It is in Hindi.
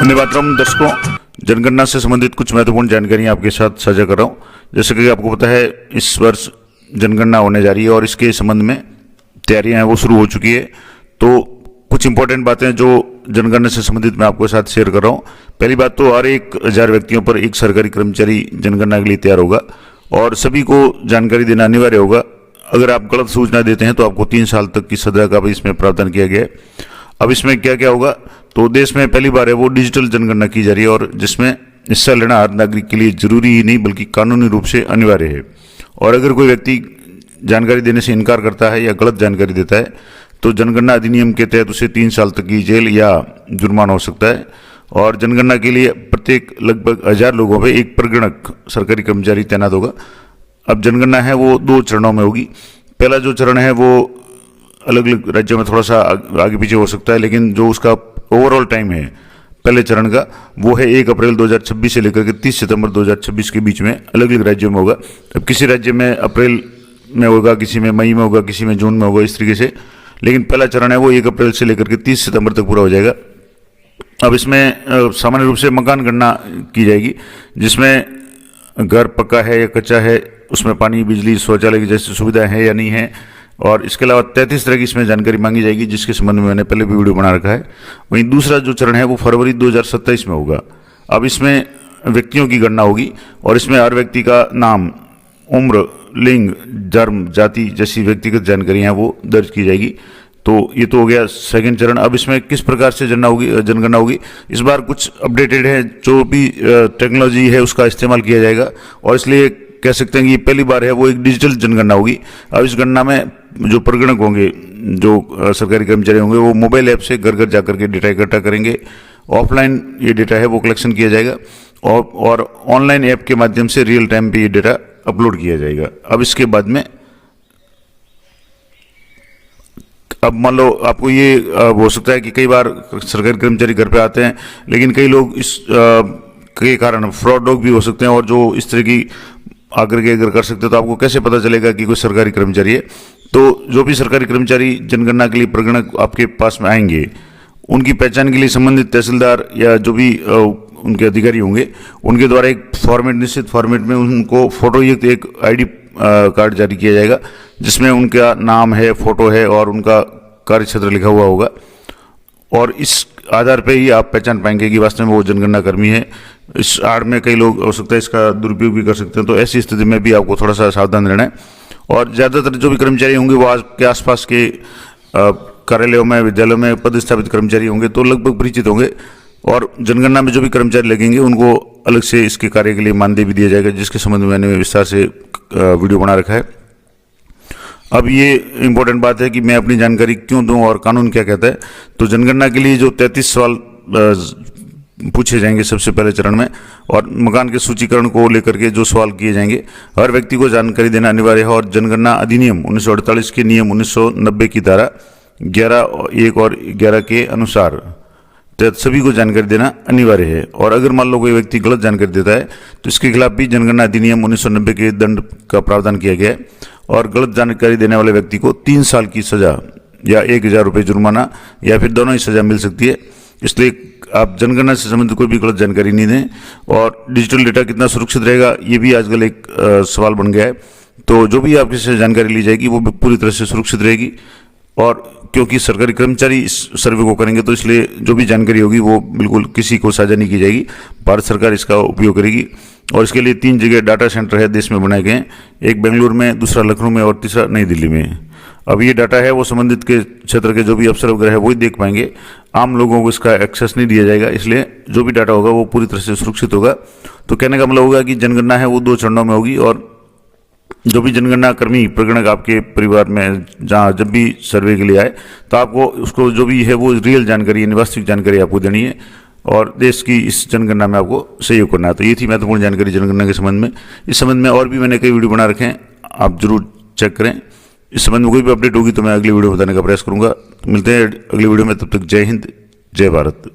वंदे मातरम। दर्शकों, जनगणना से संबंधित कुछ महत्वपूर्ण जानकारी आपके साथ साझा कर रहा हूँ। जैसे कि आपको पता है, इस वर्ष जनगणना होने जा रही है और इसके संबंध में तैयारियां हैं वो शुरू हो चुकी है। तो कुछ इंपॉर्टेंट बातें जो जनगणना से संबंधित मैं आपके साथ शेयर कर रहा हूँ। पहली बात तो हर 1000 व्यक्तियों पर एक सरकारी कर्मचारी जनगणना के लिए तैयार होगा और सभी को जानकारी देना अनिवार्य होगा। अगर आप गलत सूचना देते हैं तो आपको 3 साल तक की सजा का भी इसमें प्रावधान किया गया है। अब इसमें क्या क्या होगा, तो देश में पहली बार है वो डिजिटल जनगणना की जा रही है और जिसमें हिस्सा लेना हर नागरिक के लिए जरूरी ही नहीं बल्कि कानूनी रूप से अनिवार्य है। और अगर कोई व्यक्ति जानकारी देने से इनकार करता है या गलत जानकारी देता है तो जनगणना अधिनियम के तहत उसे 3 साल तक की जेल या जुर्माना हो सकता है। और जनगणना के लिए प्रत्येक लगभग 1000 लोगों पर एक प्रगणक सरकारी कर्मचारी तैनात होगा। अब जनगणना है वो 2 चरणों में होगी। पहला जो चरण है वो अलग अलग राज्यों में थोड़ा सा आगे पीछे हो सकता है, लेकिन जो उसका ओवरऑल टाइम है पहले चरण का वो है 1 अप्रैल 2026 से लेकर के 30 सितंबर 2026 के बीच में अलग अलग राज्यों में होगा। अब किसी राज्य में अप्रैल में होगा, किसी में मई में होगा, किसी में जून में होगा, इस तरीके से। लेकिन पहला चरण है वो 1 अप्रैल से लेकर के 30 सितंबर तक पूरा हो जाएगा। अब इसमें सामान्य रूप से मकान गणना की जाएगी, जिसमें घर पक्का है या कच्चा है, उसमें पानी, बिजली, शौचालय की जैसी सुविधाएं हैं या नहीं है। और इसके अलावा 33 तरह की इसमें जानकारी मांगी जाएगी, जिसके संबंध में मैंने पहले भी वीडियो बना रखा है। वहीं दूसरा जो चरण है वो फरवरी 2027 में होगा। अब इसमें व्यक्तियों की गणना होगी और इसमें हर व्यक्ति का नाम, उम्र, लिंग, धर्म, जाति जैसी व्यक्तिगत जानकारी हैं वो दर्ज की जाएगी। तो ये तो हो गया सेकंड चरण। अब इसमें किस प्रकार से जनगणना होगी, इस बार कुछ अपडेटेड है, जो भी टेक्नोलॉजी है उसका इस्तेमाल किया जाएगा और इसलिए कह सकते हैं कि ये पहली बार है वो एक डिजिटल जनगणना होगी। अब इस गणना में जो प्रगणक होंगे, जो सरकारी कर्मचारी होंगे, वो मोबाइल ऐप से घर घर जाकर के डेटा इकट्ठा करेंगे। ऑफलाइन ये डेटा है वो कलेक्शन किया जाएगा और ऑनलाइन ऐप के माध्यम से रियल टाइम पे ये डेटा अपलोड किया जाएगा। अब इसके बाद में अब मान लो आपको ये हो सकता है कि कई बार सरकारी कर्मचारी घर पे आते हैं, लेकिन कई लोग इस के कारण फ्रॉड लोग भी हो सकते हैं और जो इस तरह की आकर के अगर कर सकते हैं तो आपको कैसे पता चलेगा कि कोई सरकारी कर्मचारी है। तो जो भी सरकारी कर्मचारी जनगणना के लिए प्रगणक आपके पास में आएंगे, उनकी पहचान के लिए संबंधित तहसीलदार या जो भी उनके अधिकारी होंगे उनके द्वारा एक फॉर्मेट, निश्चित फॉर्मेट में उनको फोटोयुक्त एक ID कार्ड जारी किया जाएगा, जिसमें उनका नाम है, फोटो है और उनका कार्य क्षेत्र लिखा हुआ होगा। और इस आधार पे ही आप पहचान पाएंगे कि वास्तव में वो जनगणना कर्मी है। इस आड़ में कई लोग हो सकता है इसका दुरुपयोग भी कर सकते हैं, तो ऐसी स्थिति में भी आपको थोड़ा सा सावधान रहना है। और ज़्यादातर जो भी कर्मचारी होंगे वो आपके आसपास के कार्यालयों में, विद्यालयों में पदस्थापित कर्मचारी होंगे, तो लगभग परिचित होंगे। और जनगणना में जो भी कर्मचारी लगेंगे उनको अलग से इसके कार्य के लिए मानदेय भी दिया जाएगा, जिसके संबंध में मैंने विस्तार से वीडियो बना रखा है। अब ये इम्पोर्टेंट बात है कि मैं अपनी जानकारी क्यों दूं और कानून क्या कहता है। तो जनगणना के लिए जो 33 सवाल पूछे जाएंगे सबसे पहले चरण में, और मकान के सूचीकरण को लेकर के जो सवाल किए जाएंगे, हर व्यक्ति को जानकारी देना अनिवार्य है। और जनगणना अधिनियम 1948 के नियम 1990 की धारा 11(1) और 11 के अनुसार सभी को जानकारी देना अनिवार्य है। और अगर मान लो कोई व्यक्ति गलत जानकारी देता है तो इसके खिलाफ भी जनगणना अधिनियम 1990 के दंड का प्रावधान किया गया है। और गलत जानकारी देने वाले व्यक्ति को 3 साल की सजा या 1000 रुपये जुर्माना या फिर दोनों ही सजा मिल सकती है। इसलिए आप जनगणना से संबंधित कोई भी गलत जानकारी नहीं दें। और डिजिटल डेटा कितना सुरक्षित रहेगा ये भी आजकल एक सवाल बन गया है। तो जो भी आपके से जानकारी ली जाएगी वो पूरी तरह से सुरक्षित रहेगी। और क्योंकि सरकारी कर्मचारी इस सर्वे को करेंगे तो इसलिए जो भी जानकारी होगी वो बिल्कुल किसी को साझा नहीं की जाएगी। भारत सरकार इसका उपयोग करेगी। और इसके लिए 3 जगह डाटा सेंटर है देश में बनाए गए हैं, एक बेंगलुरु में, दूसरा लखनऊ में और तीसरा नई दिल्ली में। अब ये डाटा है वो संबंधित के क्षेत्र के जो भी अफसर वगैरह है वही देख पाएंगे, आम लोगों को इसका एक्सेस नहीं दिया जाएगा। इसलिए जो भी डाटा होगा वो पूरी तरह से सुरक्षित होगा। तो कहने का मतलब होगा कि जनगणना है वो 2 चरणों में होगी और जो भी जनगणना कर्मी प्रगणक आपके परिवार में जहाँ जब भी सर्वे के लिए आए तो आपको उसको जो भी है वो रियल जानकारी यानी वास्तविक जानकारी आपको देनी है और देश की इस जनगणना में आपको सहयोग करना है। तो ये थी महत्वपूर्ण जानकारी जनगणना के संबंध में। इस संबंध में और भी मैंने कई वीडियो बना रखे हैं, आप जरूर चेक करें। इस संबंध में कोई भी अपडेट होगी तो मैं अगली वीडियो बताने का प्रयास करूंगा। मिलते हैं अगली वीडियो में, तब तक जय हिंद, जय भारत।